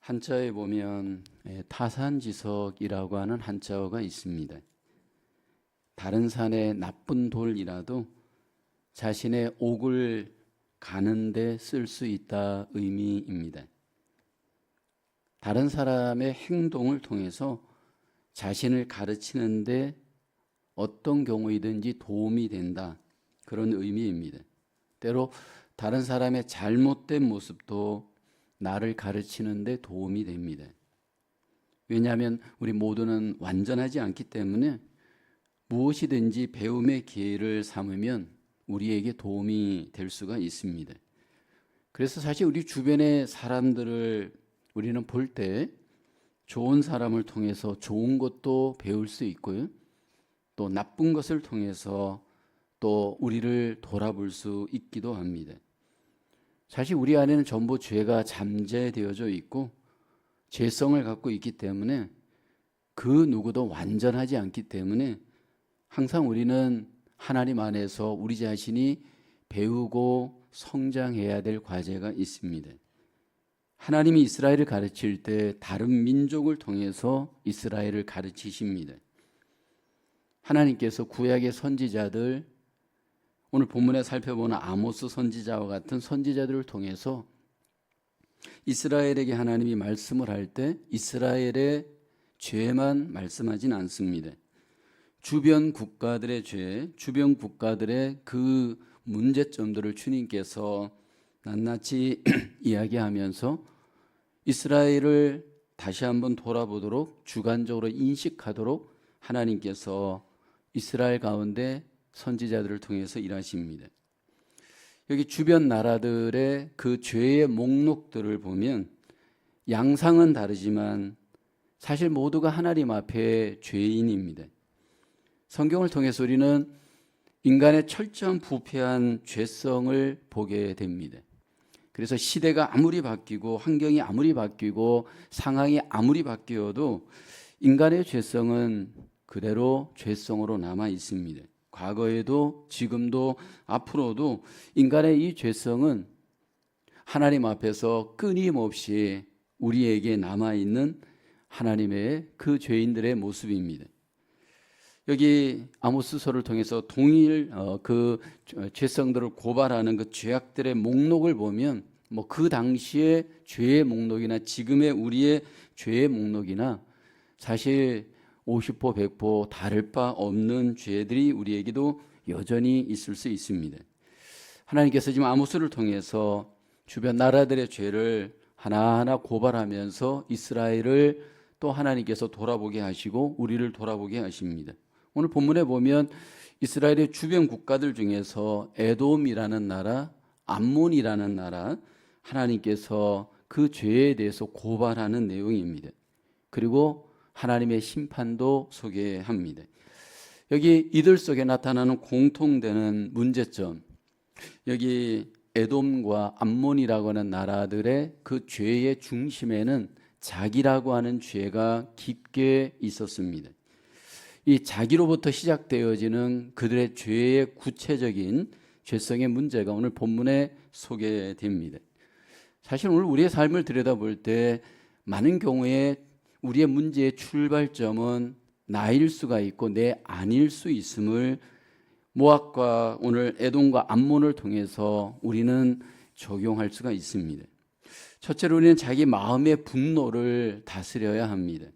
한자에 보면 타산지석이라고 하는 한자어가 있습니다. 다른 산의 나쁜 돌이라도 자신의 옥을 가는데 쓸 수 있다 의미입니다. 다른 사람의 행동을 통해서 자신을 가르치는데 어떤 경우이든지 도움이 된다, 그런 의미입니다. 때로 다른 사람의 잘못된 모습도 나를 가르치는데 도움이 됩니다. 왜냐하면 우리 모두는 완전하지 않기 때문에 무엇이든지 배움의 기회를 삼으면 우리에게 도움이 될 수가 있습니다. 그래서 사실 우리 주변의 사람들을 우리는 볼 때 좋은 사람을 통해서 좋은 것도 배울 수 있고요, 또 나쁜 것을 통해서 또 우리를 돌아볼 수 있기도 합니다. 사실 우리 안에는 전부 죄가 잠재되어져 있고 죄성을 갖고 있기 때문에 그 누구도 완전하지 않기 때문에 항상 우리는 하나님 안에서 우리 자신이 배우고 성장해야 될 과제가 있습니다. 하나님이 이스라엘을 가르칠 때 다른 민족을 통해서 이스라엘을 가르치십니다. 하나님께서 구약의 선지자들, 오늘 본문에 살펴보는 아모스 선지자와 같은 선지자들을 통해서 이스라엘에게 하나님이 말씀을 할 때 이스라엘의 죄만 말씀하진 않습니다. 주변 국가들의 죄, 주변 국가들의 그 문제점들을 주님께서 낱낱이 이야기하면서 이스라엘을 다시 한번 돌아보도록, 주관적으로 인식하도록 하나님께서 이스라엘 가운데 선지자들을 통해서 일하십니다. 여기 주변 나라들의 그 죄의 목록들을 보면 양상은 다르지만 사실 모두가 하나님 앞에 죄인입니다. 성경을 통해서 우리는 인간의 철저한 부패한 죄성을 보게 됩니다. 그래서 시대가 아무리 바뀌고 환경이 아무리 바뀌고 상황이 아무리 바뀌어도 인간의 죄성은 그대로 죄성으로 남아 있습니다. 과거에도 지금도 앞으로도 인간의 이 죄성은 하나님 앞에서 끊임없이 우리에게 남아있는 하나님의 그 죄인들의 모습입니다. 여기 아모스서를 통해서 동일 그 죄성들을 고발하는 그 죄악들의 목록을 보면 뭐 그 당시의 죄의 목록이나 지금의 우리의 죄의 목록이나 사실 50호 100호 다를 바 없는 죄들이 우리에게도 여전히 있을 수 있습니다. 하나님께서 지금 아모스를 통해서 주변 나라들의 죄를 하나하나 고발하면서 이스라엘을 또 하나님께서 돌아보게 하시고 우리를 돌아보게 하십니다. 오늘 본문에 보면 이스라엘의 주변 국가들 중에서 에돔이라는 나라, 암몬이라는 나라, 하나님께서 그 죄에 대해서 고발하는 내용입니다. 그리고 하나님의 심판도 소개합니다. 여기 이들 속에 나타나는 공통되는 문제점, 여기 에돔과 암몬이라고 하는 나라들의 그 죄의 중심에는 자기라고 하는 죄가 깊게 있었습니다. 이 자기로부터 시작되어지는 그들의 죄의 구체적인 죄성의 문제가 오늘 본문에 소개됩니다. 사실 오늘 우리의 삶을 들여다볼 때 많은 경우에 우리의 문제의 출발점은 나일 수가 있고 내 아닐 수 있음을 모압과 오늘 에돔과 암몬을 통해서 우리는 적용할 수가 있습니다. 첫째로 우리는 자기 마음의 분노를 다스려야 합니다.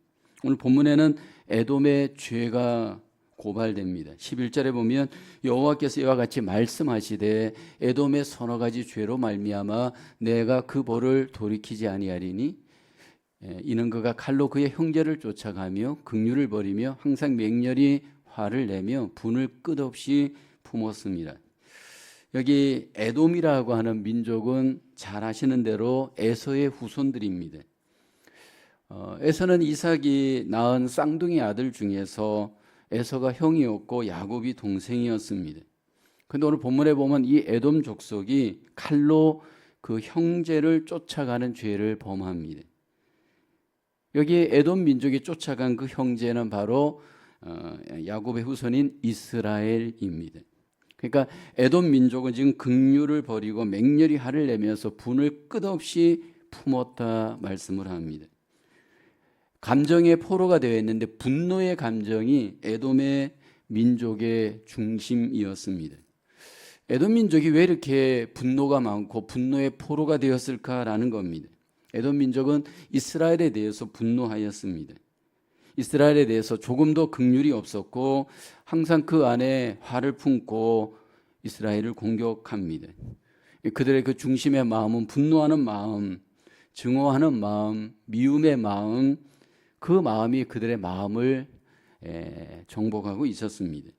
오늘 본문에는 에돔의 죄가 고발됩니다. 11절에 보면 여호와께서 이와 같이 말씀하시되 에돔의 서너 가지 죄로 말미암아 내가 그 벌을 돌이키지 아니하리니 이는 그가 칼로 그의 형제를 쫓아가며 긍휼을 버리며 항상 맹렬히 화를 내며 분을 끝없이 품었습니다. 여기 에돔이라고 하는 민족은 잘 아시는 대로 에서의 후손들입니다. 에서는 이삭이 낳은 쌍둥이 아들 중에서 에서가 형이었고 야곱이 동생이었습니다. 그런데 오늘 본문에 보면 이 에돔 족속이 칼로 그 형제를 쫓아가는 죄를 범합니다. 여기 에돔 민족이 쫓아간 그 형제는 바로 야곱의 후손인 이스라엘입니다. 그러니까 에돔 민족은 지금 긍휼을 버리고 맹렬히 화를 내면서 분을 끝없이 품었다 말씀을 합니다. 감정의 포로가 되어 있는데 분노의 감정이 에돔의 민족의 중심이었습니다. 에돔 민족이 왜 이렇게 분노가 많고 분노의 포로가 되었을까라는 겁니다. 에돔 민족은 이스라엘에 대해서 분노하였습니다. 이스라엘에 대해서 조금도 긍휼이 없었고 항상 그 안에 화를 품고 이스라엘을 공격합니다. 그들의 그 중심의 마음은 분노하는 마음, 증오하는 마음, 미움의 마음, 그 마음이 그들의 마음을 정복하고 있었습니다.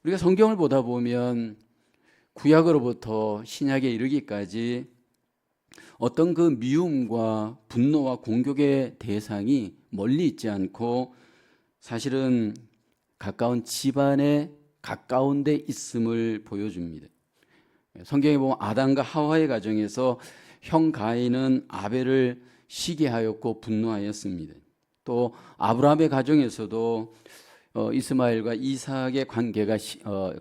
우리가 성경을 보다 보면 구약으로부터 신약에 이르기까지 어떤 그 미움과 분노와 공격의 대상이 멀리 있지 않고 사실은 가까운 집안에 가까운 데 있음을 보여줍니다. 성경에 보면 아담과 하와의 가정에서 형 가인은 아벨을 시기하였고 분노하였습니다. 또 아브라함의 가정에서도 이스마엘과 이삭의 관계가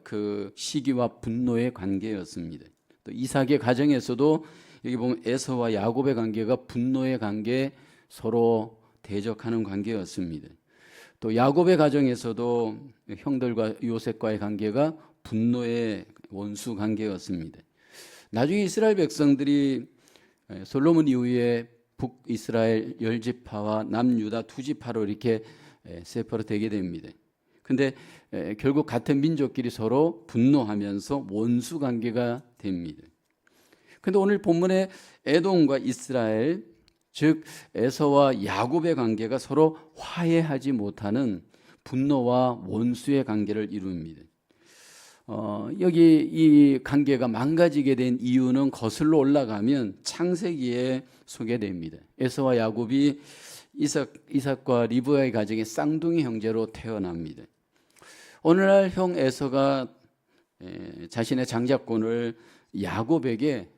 그 시기와 분노의 관계였습니다. 또 이삭의 가정에서도 여기 보면 에서와 야곱의 관계가 분노의 관계, 서로 대적하는 관계였습니다. 또 야곱의 가정에서도 형들과 요셉과의 관계가 분노의 원수 관계였습니다. 나중에 이스라엘 백성들이 솔로몬 이후에 북이스라엘 10지파와 남유다 2지파로 이렇게 세파로 되게 됩니다. 근데 결국 같은 민족끼리 서로 분노하면서 원수 관계가 됩니다. 근데 오늘 본문에 에돔과 이스라엘, 즉 에서와 야곱의 관계가 서로 화해하지 못하는 분노와 원수의 관계를 이룹니다. 여기 이 관계가 망가지게 된 이유는 거슬러 올라가면 창세기에 소개됩니다. 에서와 야곱이 이삭과 리브가의 가정에 쌍둥이 형제로 태어납니다. 오늘날 형 에서가 자신의 장자권을 야곱에게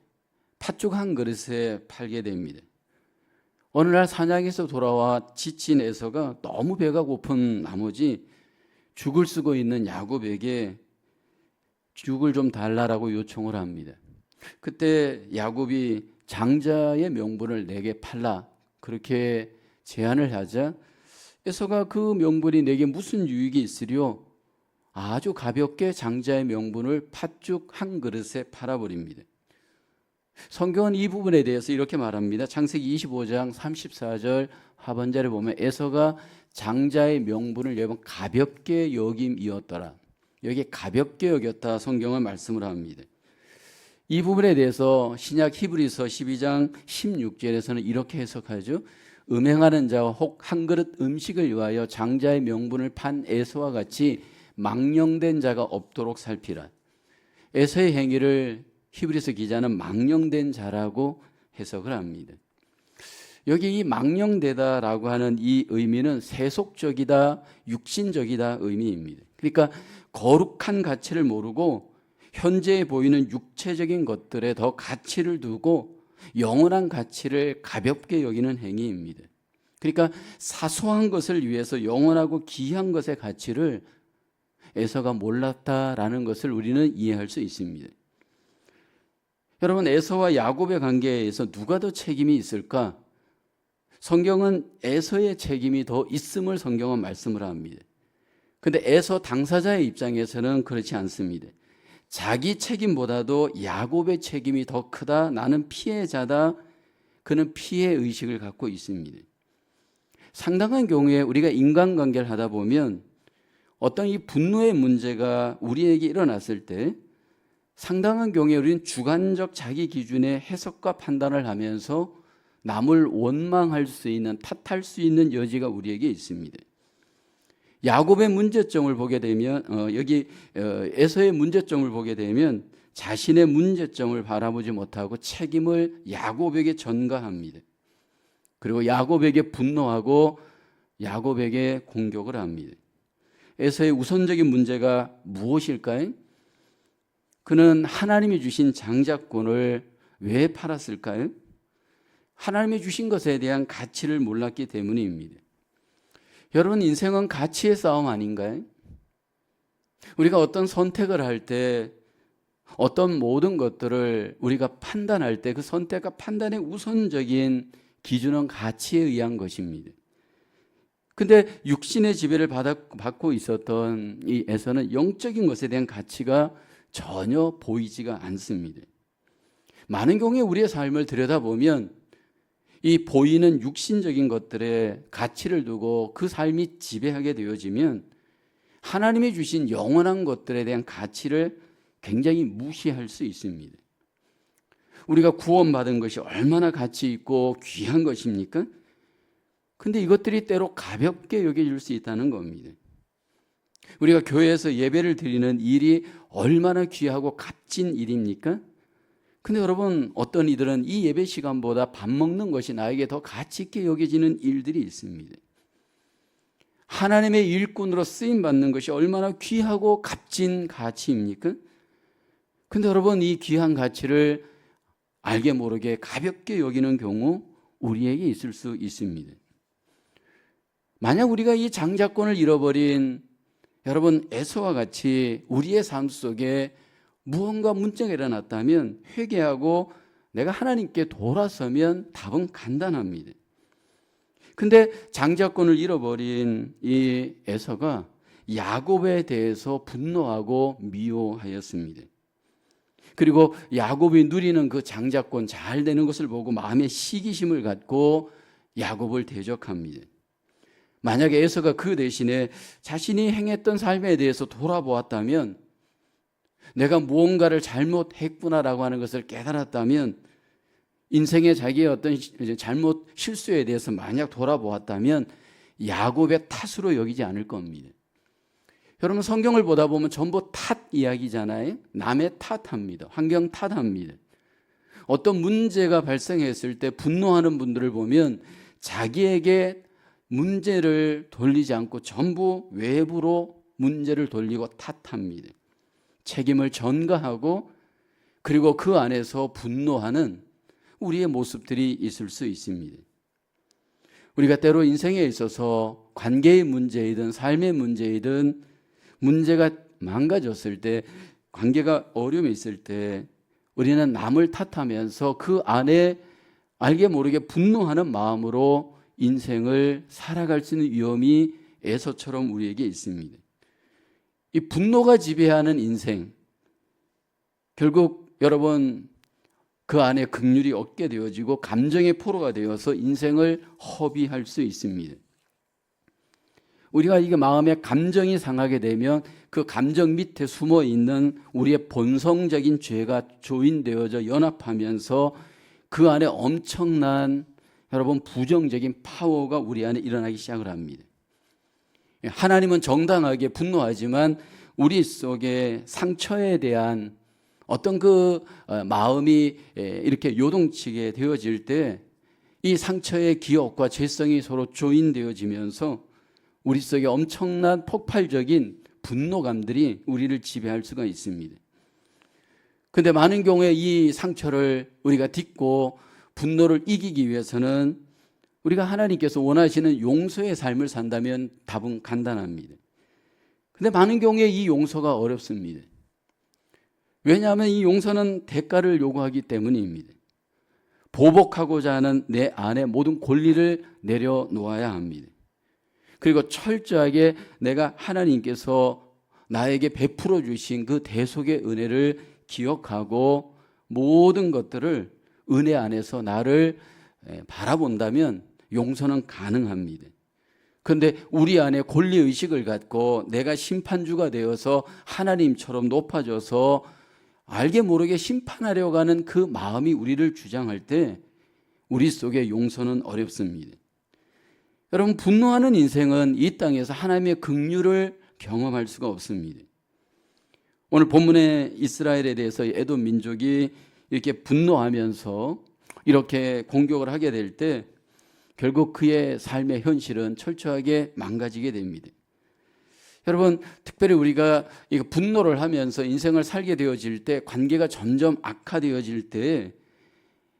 팥죽 한 그릇에 팔게 됩니다. 어느 날 사냥에서 돌아와 지친 에서가 너무 배가 고픈 나머지 죽을 쓰고 있는 야곱에게 죽을 좀 달라라고 요청을 합니다. 그때 야곱이 장자의 명분을 내게 팔라 그렇게 제안을 하자 에서가 그 명분이 내게 무슨 유익이 있으려 아주 가볍게 장자의 명분을 팥죽 한 그릇에 팔아버립니다. 성경은 이 부분에 대해서 이렇게 말합니다. 창세기 25장 34절 하반절에 보면 에서가 장자의 명분을 여러 가볍게 여김이었더라. 여기에 가볍게 여겼다 성경은 말씀을 합니다. 이 부분에 대해서 신약 히브리서 12장 16절에서는 이렇게 해석하죠. 음행하는 자와 혹 한 그릇 음식을 위하여 장자의 명분을 판 에서와 같이 망령된 자가 없도록 살피라. 에서의 행위를 히브리서 기자는 망령된 자라고 해석을 합니다. 여기 이 망령되다라고 하는 이 의미는 세속적이다, 육신적이다 의미입니다. 그러니까 거룩한 가치를 모르고 현재에 보이는 육체적인 것들에 더 가치를 두고 영원한 가치를 가볍게 여기는 행위입니다. 그러니까 사소한 것을 위해서 영원하고 귀한 것의 가치를 에서가 몰랐다라는 것을 우리는 이해할 수 있습니다. 여러분, 에서와 야곱의 관계에서 누가 더 책임이 있을까? 성경은 에서의 책임이 더 있음을 성경은 말씀을 합니다. 그런데 에서 당사자의 입장에서는 그렇지 않습니다. 자기 책임보다도 야곱의 책임이 더 크다. 나는 피해자다. 그는 피해 의식을 갖고 있습니다. 상당한 경우에 우리가 인간관계를 하다 보면 어떤 이 분노의 문제가 우리에게 일어났을 때 상당한 경우에 우리는 주관적 자기 기준의 해석과 판단을 하면서 남을 원망할 수 있는, 탓할 수 있는 여지가 우리에게 있습니다. 야곱의 문제점을 보게 되면 여기 에서의 문제점을 보게 되면 자신의 문제점을 바라보지 못하고 책임을 야곱에게 전가합니다. 그리고 야곱에게 분노하고 야곱에게 공격을 합니다. 에서의 우선적인 문제가 무엇일까요? 그는 하나님이 주신 장자권을 왜 팔았을까요? 하나님이 주신 것에 대한 가치를 몰랐기 때문입니다. 여러분, 인생은 가치의 싸움 아닌가요? 우리가 어떤 선택을 할 때 어떤 모든 것들을 우리가 판단할 때 그 선택과 판단의 우선적인 기준은 가치에 의한 것입니다. 근데 육신의 지배를 받고 있었던 이 에서는 영적인 것에 대한 가치가 전혀 보이지가 않습니다. 많은 경우에 우리의 삶을 들여다보면 이 보이는 육신적인 것들의 가치를 두고 그 삶이 지배하게 되어지면 하나님이 주신 영원한 것들에 대한 가치를 굉장히 무시할 수 있습니다. 우리가 구원받은 것이 얼마나 가치 있고 귀한 것입니까? 근데 이것들이 때로 가볍게 여겨질 수 있다는 겁니다. 우리가 교회에서 예배를 드리는 일이 얼마나 귀하고 값진 일입니까? 근데 여러분, 어떤 이들은 이 예배 시간보다 밥 먹는 것이 나에게 더 가치 있게 여겨지는 일들이 있습니다. 하나님의 일꾼으로 쓰임 받는 것이 얼마나 귀하고 값진 가치입니까? 근데 여러분, 이 귀한 가치를 알게 모르게 가볍게 여기는 경우 우리에게 있을 수 있습니다. 만약 우리가 이 장자권을 잃어버린 여러분 에서와 같이 우리의 삶 속에 무언가 문제가 일어났다면 회개하고 내가 하나님께 돌아서면 답은 간단합니다. 근데 장자권을 잃어버린 이 에서가 야곱에 대해서 분노하고 미워하였습니다. 그리고 야곱이 누리는 그 장자권 잘 되는 것을 보고 마음에 시기심을 갖고 야곱을 대적합니다. 만약에 에서가 그 대신에 자신이 행했던 삶에 대해서 돌아보았다면, 내가 무언가를 잘못했구나라고 하는 것을 깨달았다면, 인생의 자기의 어떤 잘못 실수에 대해서 만약 돌아보았다면 야곱의 탓으로 여기지 않을 겁니다. 여러분, 성경을 보다 보면 전부 탓 이야기잖아요. 남의 탓합니다. 환경 탓합니다. 어떤 문제가 발생했을 때 분노하는 분들을 보면 자기에게 문제를 돌리지 않고 전부 외부로 문제를 돌리고 탓합니다. 책임을 전가하고 그리고 그 안에서 분노하는 우리의 모습들이 있을 수 있습니다. 우리가 때로 인생에 있어서 관계의 문제이든 삶의 문제이든 문제가 망가졌을 때, 관계가 어려움이 있을 때 우리는 남을 탓하면서 그 안에 알게 모르게 분노하는 마음으로 인생을 살아갈 수 있는 위험이 에서처럼 우리에게 있습니다. 이 분노가 지배하는 인생, 결국 여러분 그 안에 긍휼이 없게 되어지고 감정의 포로가 되어서 인생을 허비할 수 있습니다. 우리가 이게 마음에 감정이 상하게 되면 그 감정 밑에 숨어 있는 우리의 본성적인 죄가 조인되어져 연합하면서 그 안에 엄청난 여러분 부정적인 파워가 우리 안에 일어나기 시작을 합니다. 하나님은 정당하게 분노하지만 우리 속에 상처에 대한 어떤 그 마음이 이렇게 요동치게 되어질 때 이 상처의 기억과 죄성이 서로 조인되어지면서 우리 속에 엄청난 폭발적인 분노감들이 우리를 지배할 수가 있습니다. 그런데 많은 경우에 이 상처를 우리가 딛고 분노를 이기기 위해서는 우리가 하나님께서 원하시는 용서의 삶을 산다면 답은 간단합니다. 그런데 많은 경우에 이 용서가 어렵습니다. 왜냐하면 이 용서는 대가를 요구하기 때문입니다. 보복하고자 하는 내 안에 모든 권리를 내려놓아야 합니다. 그리고 철저하게 내가 하나님께서 나에게 베풀어 주신 그 대속의 은혜를 기억하고 모든 것들을 은혜 안에서 나를 바라본다면 용서는 가능합니다. 그런데 우리 안에 권리의식을 갖고 내가 심판주가 되어서 하나님처럼 높아져서 알게 모르게 심판하려고 하는 그 마음이 우리를 주장할 때 우리 속에 용서는 어렵습니다. 여러분, 분노하는 인생은 이 땅에서 하나님의 긍휼을 경험할 수가 없습니다. 오늘 본문의 이스라엘에 대해서 에돔 민족이 이렇게 분노하면서 이렇게 공격을 하게 될 때 결국 그의 삶의 현실은 철저하게 망가지게 됩니다. 여러분, 특별히 우리가 이 분노를 하면서 인생을 살게 되어질 때, 관계가 점점 악화되어질 때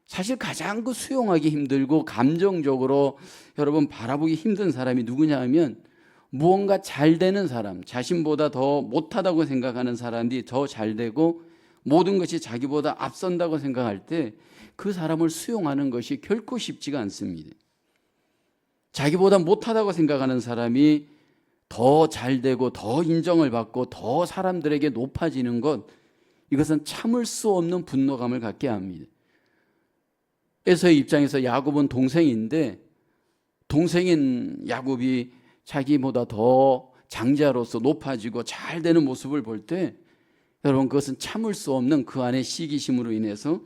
사실 가장 그 수용하기 힘들고 감정적으로 여러분 바라보기 힘든 사람이 누구냐 하면 무언가 잘 되는 사람, 자신보다 더 못하다고 생각하는 사람들이 더 잘 되고 모든 것이 자기보다 앞선다고 생각할 때 그 사람을 수용하는 것이 결코 쉽지가 않습니다. 자기보다 못하다고 생각하는 사람이 더 잘되고 더 인정을 받고 더 사람들에게 높아지는 것, 이것은 참을 수 없는 분노감을 갖게 합니다. 에서의 입장에서 야곱은 동생인데 동생인 야곱이 자기보다 더 장자로서 높아지고 잘 되는 모습을 볼 때 여러분, 그것은 참을 수 없는 그 안의 시기심으로 인해서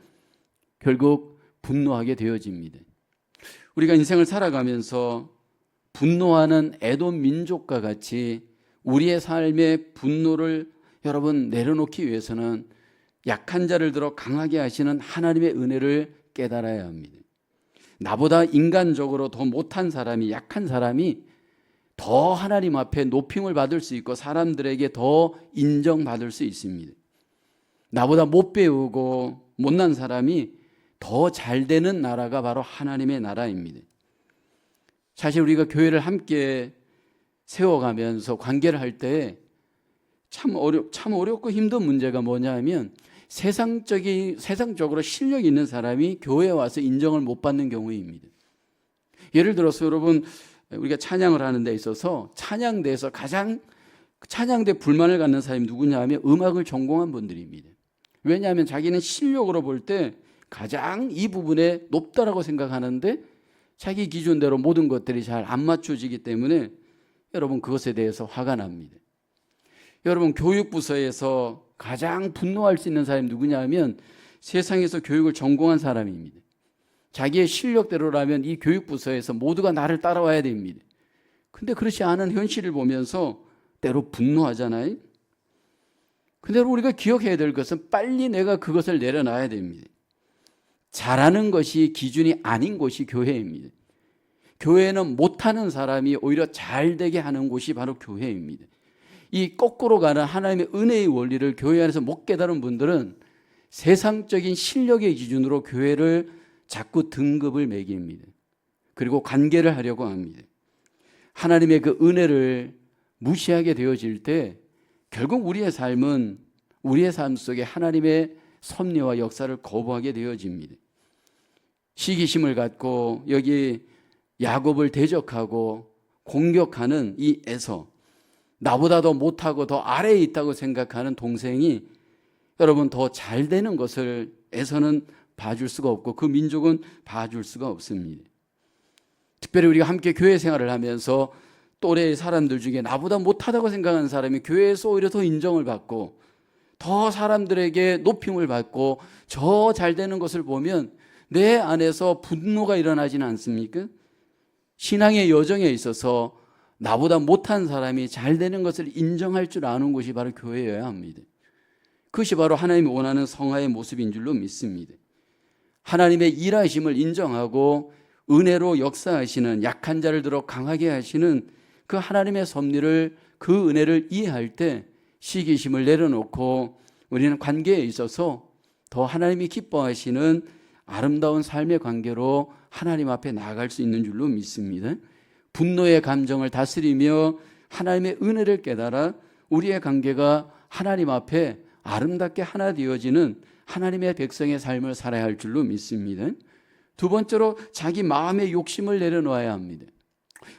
결국 분노하게 되어집니다. 우리가 인생을 살아가면서 분노하는 에돔 민족과 같이 우리의 삶의 분노를 여러분 내려놓기 위해서는 약한 자를 들어 강하게 하시는 하나님의 은혜를 깨달아야 합니다. 나보다 인간적으로 더 못한 사람이, 약한 사람이 더 하나님 앞에 높임을 받을 수 있고 사람들에게 더 인정받을 수 있습니다. 나보다 못 배우고 못난 사람이 더 잘 되는 나라가 바로 하나님의 나라입니다. 사실 우리가 교회를 함께 세워가면서 관계를 할 때 참 어렵고 힘든 문제가 뭐냐면 세상적으로 실력이 있는 사람이 교회에 와서 인정을 못 받는 경우입니다. 예를 들어서 여러분, 우리가 찬양을 하는 데 있어서 찬양대에서 가장 찬양대 불만을 갖는 사람이 누구냐 하면 음악을 전공한 분들입니다. 왜냐하면 자기는 실력으로 볼 때 가장 이 부분에 높다라고 생각하는데 자기 기준대로 모든 것들이 잘 안 맞춰지기 때문에 여러분, 그것에 대해서 화가 납니다. 여러분, 교육부서에서 가장 분노할 수 있는 사람이 누구냐 하면 세상에서 교육을 전공한 사람입니다. 자기의 실력대로라면 이 교육부서에서 모두가 나를 따라와야 됩니다. 근데 그렇지 않은 현실을 보면서 때로 분노하잖아요. 근데 우리가 기억해야 될 것은 빨리 내가 그것을 내려놔야 됩니다. 잘하는 것이 기준이 아닌 곳이 교회입니다. 교회는 못하는 사람이 오히려 잘되게 하는 곳이 바로 교회입니다. 이 거꾸로 가는 하나님의 은혜의 원리를 교회 안에서 못 깨달은 분들은 세상적인 실력의 기준으로 교회를 자꾸 등급을 매깁니다. 그리고 관계를 하려고 합니다. 하나님의 그 은혜를 무시하게 되어질 때 결국 우리의 삶은 우리의 삶 속에 하나님의 섭리와 역사를 거부하게 되어집니다. 시기심을 갖고 여기 야곱을 대적하고 공격하는 이 에서, 나보다 더 못하고 더 아래에 있다고 생각하는 동생이 여러분 더 잘 되는 것을 에서는 봐줄 수가 없고 그 민족은 봐줄 수가 없습니다. 특별히 우리가 함께 교회 생활을 하면서 또래의 사람들 중에 나보다 못하다고 생각하는 사람이 교회에서 오히려 더 인정을 받고 더 사람들에게 높임을 받고 저 잘 되는 것을 보면 내 안에서 분노가 일어나지는 않습니까? 신앙의 여정에 있어서 나보다 못한 사람이 잘 되는 것을 인정할 줄 아는 곳이 바로 교회여야 합니다. 그것이 바로 하나님이 원하는 성화의 모습인 줄로 믿습니다. 하나님의 일하심을 인정하고 은혜로 역사하시는, 약한 자를 들어 강하게 하시는 그 하나님의 섭리를, 그 은혜를 이해할 때 시기심을 내려놓고 우리는 관계에 있어서 더 하나님이 기뻐하시는 아름다운 삶의 관계로 하나님 앞에 나아갈 수 있는 줄로 믿습니다. 분노의 감정을 다스리며 하나님의 은혜를 깨달아 우리의 관계가 하나님 앞에 아름답게 하나 되어지는 하나님의 백성의 삶을 살아야 할 줄로 믿습니다. 두 번째로 자기 마음의 욕심을 내려놓아야 합니다.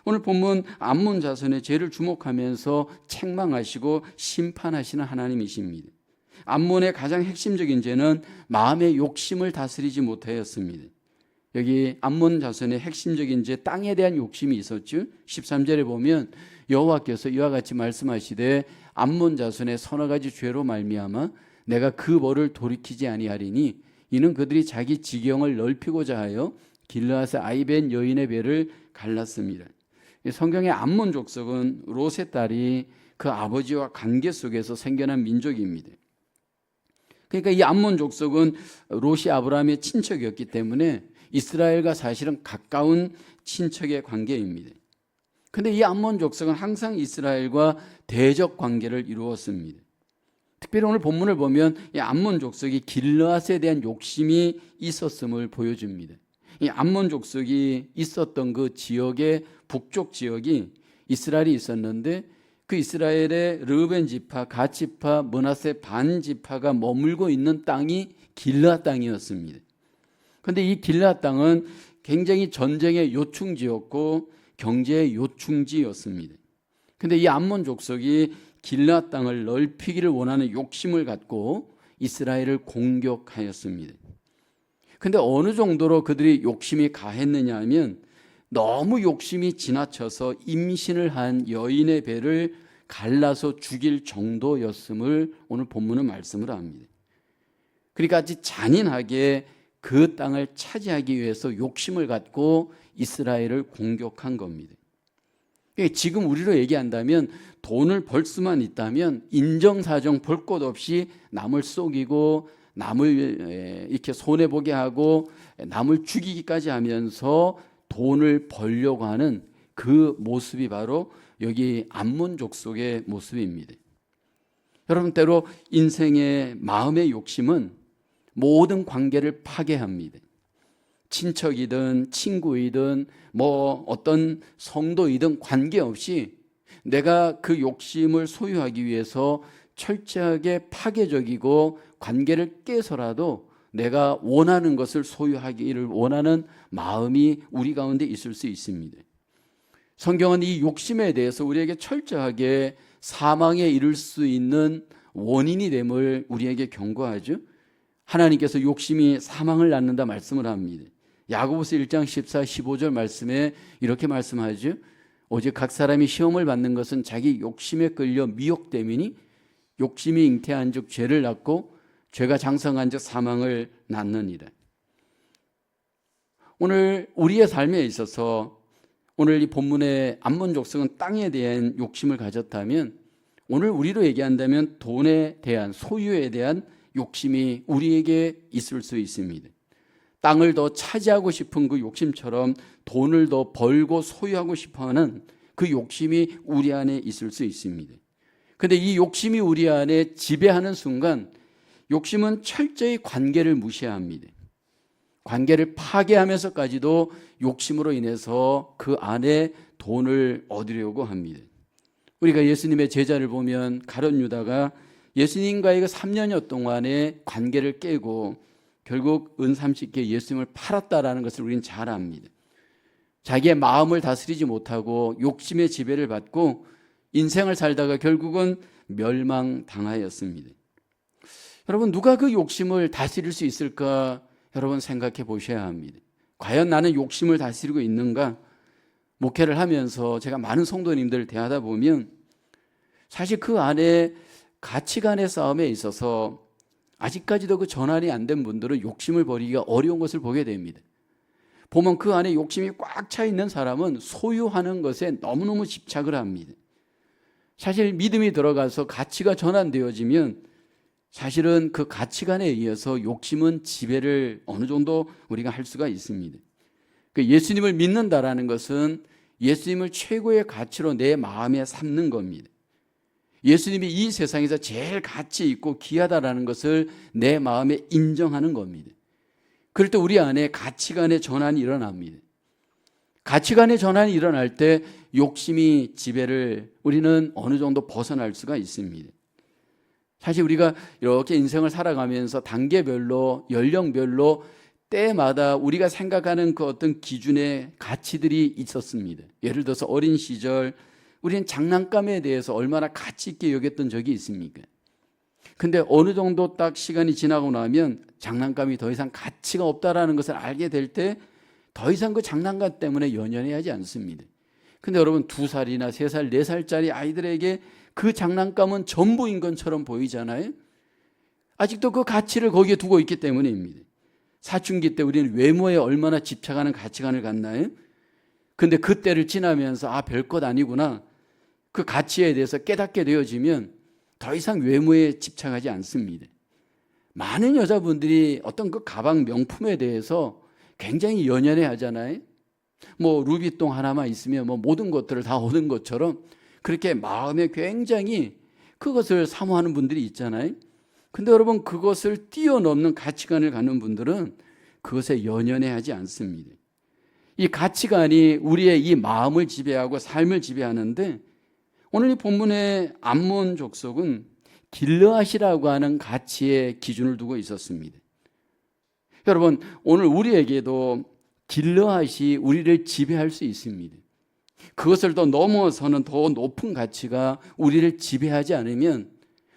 오늘 본문 암몬 자손의 죄를 주목하면서 책망하시고 심판하시는 하나님이십니다. 암몬의 가장 핵심적인 죄는 마음의 욕심을 다스리지 못하였습니다. 여기 암몬 자손의 핵심적인 죄, 땅에 대한 욕심이 있었죠. 13절에 보면 여호와께서 이와 같이 말씀하시되 암몬 자손의 서너 가지 죄로 말미암아 내가 그 벌을 돌이키지 아니하리니 이는 그들이 자기 지경을 넓히고자 하여 길르앗의 아이벤 여인의 배를 갈랐습니다. 성경의 암몬 족속은 롯의 딸이 그 아버지와 관계 속에서 생겨난 민족입니다. 그러니까 이 암몬 족속은 롯이 아브라함의 친척이었기 때문에 이스라엘과 사실은 가까운 친척의 관계입니다. 그런데 이 암몬 족속은 항상 이스라엘과 대적 관계를 이루었습니다. 특별히 오늘 본문을 보면 이 암몬 족속이 길르앗에 대한 욕심이 있었음을 보여줍니다. 이 암몬 족속이 있었던 그 지역의 북쪽 지역이 이스라엘이 있었는데 그 그 이스라엘의 르우벤 지파, 갓 지파, 므낫세 반 지파가 머물고 있는 땅이 길르앗 땅이었습니다. 그런데 이 길르앗 땅은 굉장히 전쟁의 요충지였고 경제의 요충지였습니다. 그런데 이 암몬 족속이 길르앗 땅을 넓히기를 원하는 욕심을 갖고 이스라엘을 공격하였습니다. 그런데 어느 정도로 그들이 욕심이 가했느냐 하면 너무 욕심이 지나쳐서 임신을 한 여인의 배를 갈라서 죽일 정도였음을 오늘 본문은 말씀을 합니다. 그러니까 아주 잔인하게 그 땅을 차지하기 위해서 욕심을 갖고 이스라엘을 공격한 겁니다. 지금 우리로 얘기한다면 돈을 벌 수만 있다면 인정사정 볼 것 없이 남을 속이고 남을 이렇게 손해보게 하고 남을 죽이기까지 하면서 돈을 벌려고 하는 그 모습이 바로 여기 암몬 족속의 모습입니다. 여러분, 때로 인생의 마음의 욕심은 모든 관계를 파괴합니다. 친척이든 친구이든 뭐 어떤 성도이든 관계없이 내가 그 욕심을 소유하기 위해서 철저하게 파괴적이고 관계를 깨서라도 내가 원하는 것을 소유하기를 원하는 마음이 우리 가운데 있을 수 있습니다. 성경은 이 욕심에 대해서 우리에게 철저하게 사망에 이를 수 있는 원인이 됨을 우리에게 경고하죠. 하나님께서 욕심이 사망을 낳는다 말씀을 합니다. 야고보서 1장 14, 15절 말씀에 이렇게 말씀하죠. 오직 각 사람이 시험을 받는 것은 자기 욕심에 끌려 미혹됨이니 욕심이 잉태한 즉 죄를 낳고 죄가 장성한 즉 사망을 낳느니라. 오늘 우리의 삶에 있어서 오늘 이 본문의 암몬 족속은 땅에 대한 욕심을 가졌다면 오늘 우리로 얘기한다면 돈에 대한 소유에 대한 욕심이 우리에게 있을 수 있습니다. 땅을 더 차지하고 싶은 그 욕심처럼 돈을 더 벌고 소유하고 싶어하는 그 욕심이 우리 안에 있을 수 있습니다. 그런데 이 욕심이 우리 안에 지배하는 순간 욕심은 철저히 관계를 무시합니다. 관계를 파괴하면서까지도 욕심으로 인해서 그 안에 돈을 얻으려고 합니다. 우리가 예수님의 제자를 보면 가룟 유다가 예수님과의 그 3년여 동안의 관계를 깨고 결국 은 30개 예수님을 팔았다라는 것을 우리는 잘 압니다. 자기의 마음을 다스리지 못하고 욕심의 지배를 받고 인생을 살다가 결국은 멸망당하였습니다. 여러분, 누가 그 욕심을 다스릴 수 있을까? 여러분 생각해 보셔야 합니다. 과연 나는 욕심을 다스리고 있는가? 목회를 하면서 제가 많은 성도님들을 대하다 보면 사실 그 안에 가치관의 싸움에 있어서 아직까지도 그 전환이 안 된 분들은 욕심을 버리기가 어려운 것을 보게 됩니다. 보면 그 안에 욕심이 꽉 차 있는 사람은 소유하는 것에 너무너무 집착을 합니다. 사실 믿음이 들어가서 가치가 전환되어지면 사실은 그 가치관에 의해서 욕심은 지배를 어느 정도 우리가 할 수가 있습니다. 예수님을 믿는다라는 것은 예수님을 최고의 가치로 내 마음에 삼는 겁니다. 예수님이 이 세상에서 제일 가치 있고 귀하다라는 것을 내 마음에 인정하는 겁니다. 그럴 때 우리 안에 가치관의 전환이 일어납니다. 가치관의 전환이 일어날 때 욕심이 지배를 우리는 어느 정도 벗어날 수가 있습니다. 사실 우리가 이렇게 인생을 살아가면서 단계별로 연령별로 때마다 우리가 생각하는 그 어떤 기준의 가치들이 있었습니다. 예를 들어서 어린 시절 우리는 장난감에 대해서 얼마나 가치 있게 여겼던 적이 있습니까? 근데 어느 정도 딱 시간이 지나고 나면 장난감이 더 이상 가치가 없다라는 것을 알게 될 때 더 이상 그 장난감 때문에 연연해하지 않습니다. 근데 여러분 2살이나 3살, 4살짜리 아이들에게 그 장난감은 전부인 것처럼 보이잖아요. 아직도 그 가치를 거기에 두고 있기 때문입니다. 사춘기 때 우리는 외모에 얼마나 집착하는 가치관을 갖나요? 근데 그 때를 지나면서 별것 아니구나. 그 가치에 대해서 깨닫게 되어지면 더 이상 외모에 집착하지 않습니다. 많은 여자분들이 어떤 그 가방 명품에 대해서 굉장히 연연해 하잖아요. 뭐 루비통 하나만 있으면 뭐 모든 것들을 다 얻은 것처럼 그렇게 마음에 굉장히 그것을 사모하는 분들이 있잖아요. 근데 여러분 그것을 뛰어넘는 가치관을 갖는 분들은 그것에 연연해 하지 않습니다. 이 가치관이 우리의 이 마음을 지배하고 삶을 지배하는데 오늘 이 본문의 암몬 족속은 길르앗이라고 하는 가치의 기준을 두고 있었습니다. 여러분, 오늘 우리에게도 길르앗이 우리를 지배할 수 있습니다. 그것을 더 넘어서는 더 높은 가치가 우리를 지배하지 않으면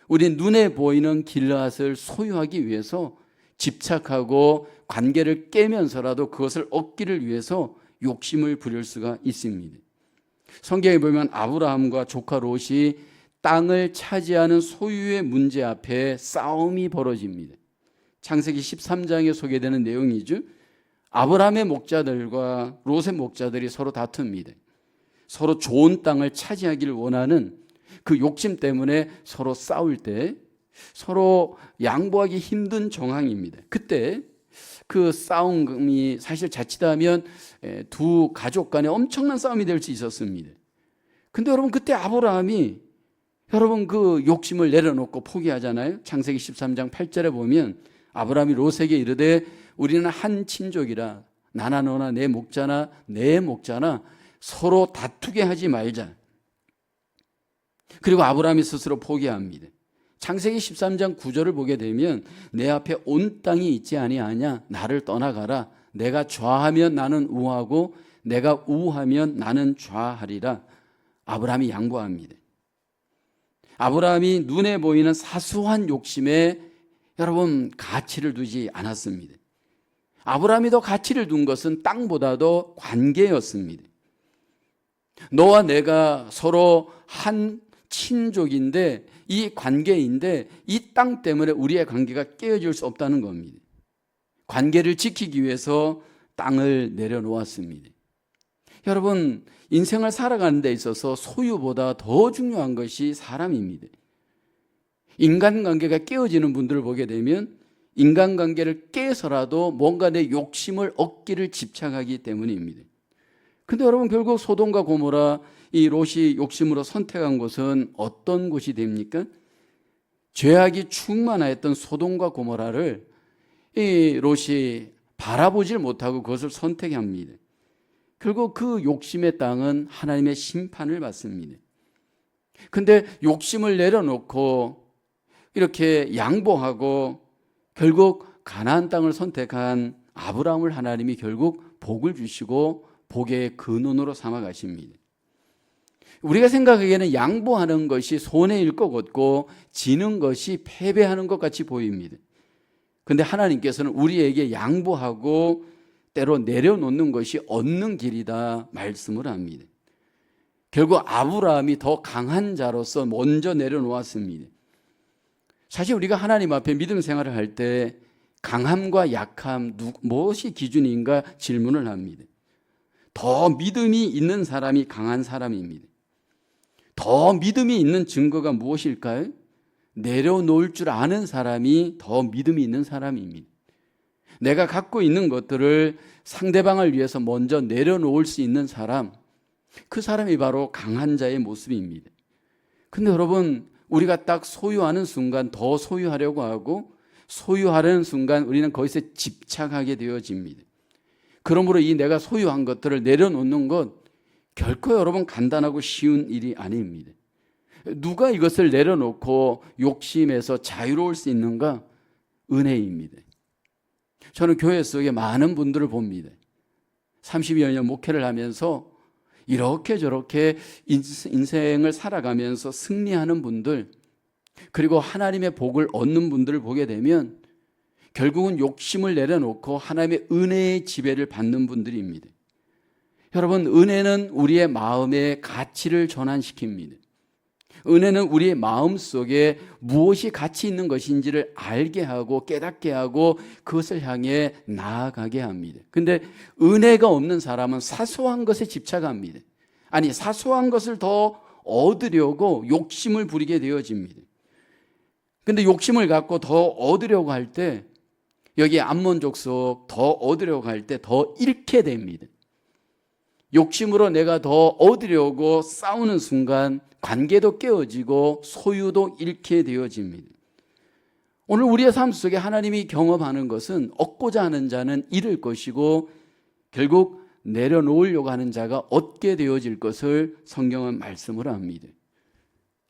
우리 눈에 보이는 길르앗을 소유하기 위해서 집착하고 관계를 깨면서라도 그것을 얻기를 위해서 욕심을 부릴 수가 있습니다. 성경에 보면 아브라함과 조카 롯이 땅을 차지하는 소유의 문제 앞에 싸움이 벌어집니다. 창세기 13장에 소개되는 내용이죠. 아브라함의 목자들과 롯의 목자들이 서로 다툽니다. 서로 좋은 땅을 차지하기를 원하는 그 욕심 때문에 서로 싸울 때 서로 양보하기 힘든 정황입니다. 그때 그 싸움이 사실 자칫하면 두 가족 간에 엄청난 싸움이 될 수 있었습니다. 근데 여러분, 그때 아브라함이 여러분 그 욕심을 내려놓고 포기하잖아요. 창세기 13장 8절에 보면 아브라함이 롯에게 이르되 우리는 한 친족이라 나나 너나 내 목자나 내 목자나 서로 다투게 하지 말자. 그리고 아브라함이 스스로 포기합니다. 창세기 13장 9절을 보게 되면 내 앞에 온 땅이 있지 아니하냐, 나를 떠나가라. 내가 좌하면 나는 우하고 내가 우하면 나는 좌하리라. 아브라함이 양보합니다. 아브라함이 눈에 보이는 사소한 욕심에 여러분 가치를 두지 않았습니다. 아브라함이 더 가치를 둔 것은 땅보다도 관계였습니다. 너와 내가 서로 한 친족인데 이 관계인데 이 땅 때문에 우리의 관계가 깨어질 수 없다는 겁니다. 관계를 지키기 위해서 땅을 내려놓았습니다. 여러분, 인생을 살아가는 데 있어서 소유보다 더 중요한 것이 사람입니다. 인간관계가 깨어지는 분들을 보게 되면 인간관계를 깨서라도 뭔가 내 욕심을 얻기를 집착하기 때문입니다. 근데 여러분, 결국 소돔과 고모라 이 롯이 욕심으로 선택한 곳은 어떤 곳이 됩니까? 죄악이 충만하였던 소돔과 고모라를 이 롯이 바라보질 못하고 그것을 선택합니다. 결국 그 욕심의 땅은 하나님의 심판을 받습니다. 근데 욕심을 내려놓고 이렇게 양보하고 결국 가나안 땅을 선택한 아브라함을 하나님이 결국 복을 주시고 복의 근원으로 삼아 가십니다. 우리가 생각하기에는 양보하는 것이 손해일 것 같고 지는 것이 패배하는 것 같이 보입니다. 그런데 하나님께서는 우리에게 양보하고 때로 내려놓는 것이 얻는 길이다 말씀을 합니다. 결국 아브라함이 더 강한 자로서 먼저 내려놓았습니다. 사실 우리가 하나님 앞에 믿음 생활을 할 때 강함과 약함 무엇이 기준인가 질문을 합니다. 더 믿음이 있는 사람이 강한 사람입니다. 더 믿음이 있는 증거가 무엇일까요? 내려놓을 줄 아는 사람이 더 믿음이 있는 사람입니다. 내가 갖고 있는 것들을 상대방을 위해서 먼저 내려놓을 수 있는 사람, 그 사람이 바로 강한 자의 모습입니다. 근데 여러분, 우리가 딱 소유하는 순간 더 소유하려고 하고 소유하려는 순간 우리는 거기서 집착하게 되어집니다. 그러므로 이 내가 소유한 것들을 내려놓는 것 결코 여러분 간단하고 쉬운 일이 아닙니다. 누가 이것을 내려놓고 욕심에서 자유로울 수 있는가? 은혜입니다. 저는 교회 속에 많은 분들을 봅니다. 30여 년 목회를 하면서 이렇게 저렇게 인생을 살아가면서 승리하는 분들, 그리고 하나님의 복을 얻는 분들을 보게 되면 결국은 욕심을 내려놓고 하나님의 은혜의 지배를 받는 분들입니다. 여러분, 은혜는 우리의 마음의 가치를 전환시킵니다. 은혜는 우리의 마음 속에 무엇이 가치 있는 것인지를 알게 하고 깨닫게 하고 그것을 향해 나아가게 합니다. 근데 은혜가 없는 사람은 사소한 것에 집착합니다. 아니, 사소한 것을 더 얻으려고 욕심을 부리게 되어집니다. 근데 욕심을 갖고 더 얻으려고 할 때 여기 암몬 족속 더 얻으려고 할 때 더 잃게 됩니다. 욕심으로 내가 더 얻으려고 싸우는 순간 관계도 깨어지고 소유도 잃게 되어집니다. 오늘 우리의 삶 속에 하나님이 경험하는 것은 얻고자 하는 자는 잃을 것이고 결국 내려놓으려고 하는 자가 얻게 되어질 것을 성경은 말씀을 합니다.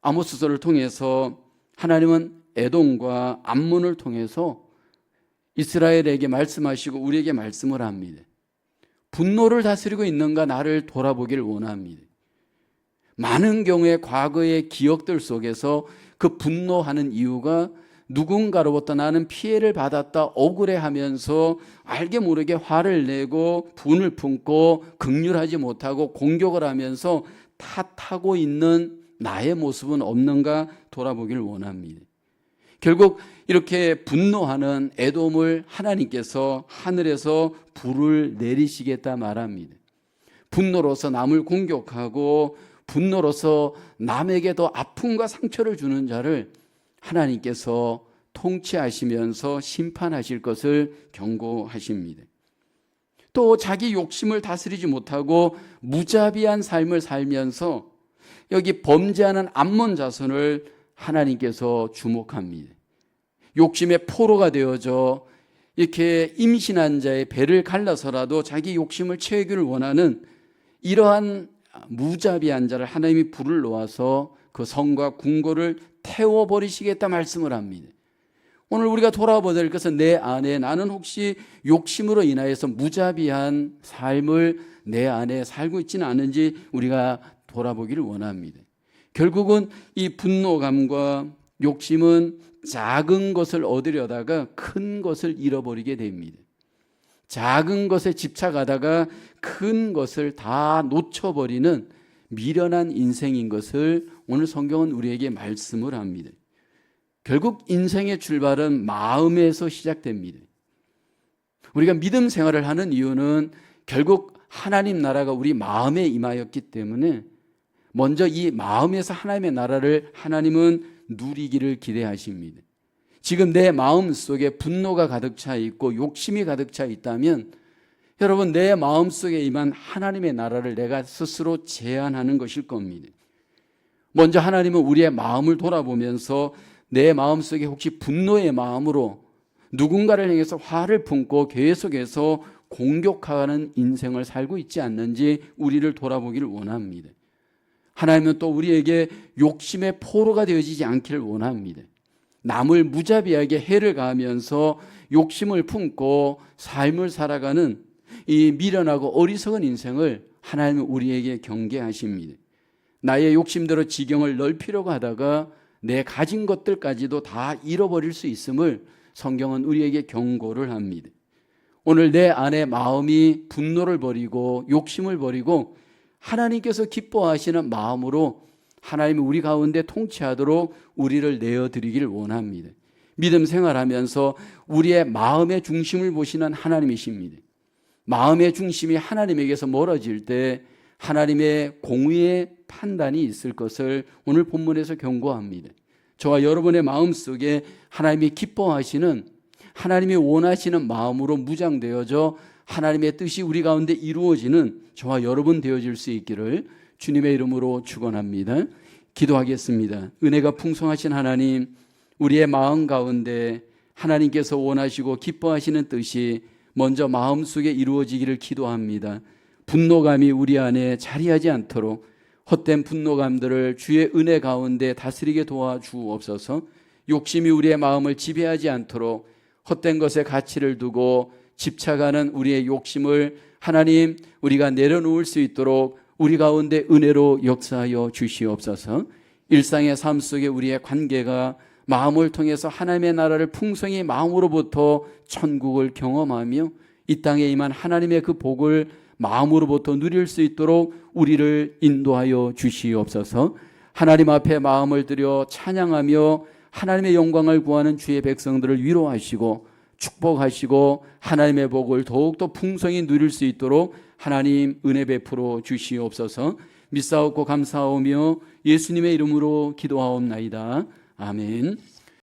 아모스서를 통해서 하나님은 에돔과 암몬을 통해서 이스라엘에게 말씀하시고 우리에게 말씀을 합니다. 분노를 다스리고 있는가 나를 돌아보길 원합니다. 많은 경우에 과거의 기억들 속에서 그 분노하는 이유가 누군가로부터 나는 피해를 받았다 억울해하면서 알게 모르게 화를 내고 분을 품고 긍휼하지 못하고 공격을 하면서 탓하고 있는 나의 모습은 없는가 돌아보길 원합니다. 결국 이렇게 분노하는 에돔을 하나님께서 하늘에서 불을 내리시겠다 말합니다. 분노로서 남을 공격하고 분노로서 남에게 더 아픔과 상처를 주는 자를 하나님께서 통치하시면서 심판하실 것을 경고하십니다. 또 자기 욕심을 다스리지 못하고 무자비한 삶을 살면서 여기 범죄하는 암몬 자손을 하나님께서 주목합니다. 욕심의 포로가 되어져 이렇게 임신한 자의 배를 갈라서라도 자기 욕심을 채우기를 원하는 이러한 무자비한 자를 하나님이 불을 놓아서 그 성과 궁궐을 태워버리시겠다 말씀을 합니다. 오늘 우리가 돌아보아야 될 것은 내 안에 나는 혹시 욕심으로 인하여서 무자비한 삶을 내 안에 살고 있지는 않은지 우리가 돌아보기를 원합니다. 결국은 이 분노감과 욕심은 작은 것을 얻으려다가 큰 것을 잃어버리게 됩니다. 작은 것에 집착하다가 큰 것을 다 놓쳐버리는 미련한 인생인 것을 오늘 성경은 우리에게 말씀을 합니다. 결국 인생의 출발은 마음에서 시작됩니다. 우리가 믿음 생활을 하는 이유는 결국 하나님 나라가 우리 마음에 임하였기 때문에 먼저 이 마음에서 하나님의 나라를 하나님은 누리기를 기대하십니다. 지금 내 마음 속에 분노가 가득 차 있고 욕심이 가득 차 있다면 여러분 내 마음 속에 임한 하나님의 나라를 내가 스스로 제한하는 것일 겁니다. 먼저 하나님은 우리의 마음을 돌아보면서 내 마음 속에 혹시 분노의 마음으로 누군가를 향해서 화를 품고 계속해서 공격하는 인생을 살고 있지 않는지 우리를 돌아보기를 원합니다. 하나님은 또 우리에게 욕심의 포로가 되어지지 않기를 원합니다. 남을 무자비하게 해를 가하면서 욕심을 품고 삶을 살아가는 이 미련하고 어리석은 인생을 하나님은 우리에게 경계하십니다. 나의 욕심대로 지경을 넓히려고 하다가 내 가진 것들까지도 다 잃어버릴 수 있음을 성경은 우리에게 경고를 합니다. 오늘 내 안에 마음이 분노를 버리고 욕심을 버리고 하나님께서 기뻐하시는 마음으로 하나님이 우리 가운데 통치하도록 우리를 내어드리기를 원합니다. 믿음 생활하면서 우리의 마음의 중심을 보시는 하나님이십니다. 마음의 중심이 하나님에게서 멀어질 때 하나님의 공의의 판단이 있을 것을 오늘 본문에서 경고합니다. 저와 여러분의 마음속에 하나님이 기뻐하시는 하나님이 원하시는 마음으로 무장되어져 하나님의 뜻이 우리 가운데 이루어지는 저와 여러분 되어질 수 있기를 주님의 이름으로 축원합니다. 기도하겠습니다. 은혜가 풍성하신 하나님, 우리의 마음 가운데 하나님께서 원하시고 기뻐하시는 뜻이 먼저 마음속에 이루어지기를 기도합니다. 분노감이 우리 안에 자리하지 않도록 헛된 분노감들을 주의 은혜 가운데 다스리게 도와주옵소서. 욕심이 우리의 마음을 지배하지 않도록 헛된 것에 가치를 두고 집착하는 우리의 욕심을 하나님 우리가 내려놓을 수 있도록 우리 가운데 은혜로 역사하여 주시옵소서. 일상의 삶 속에 우리의 관계가 마음을 통해서 하나님의 나라를 풍성히 마음으로부터 천국을 경험하며 이 땅에 임한 하나님의 그 복을 마음으로부터 누릴 수 있도록 우리를 인도하여 주시옵소서. 하나님 앞에 마음을 들여 찬양하며 하나님의 영광을 구하는 주의 백성들을 위로하시고 축복하시고 하나님의 복을 더욱더 풍성히 누릴 수 있도록 하나님 은혜 베풀어 주시옵소서. 믿사옵고 감사하오며 예수님의 이름으로 기도하옵나이다. 아멘.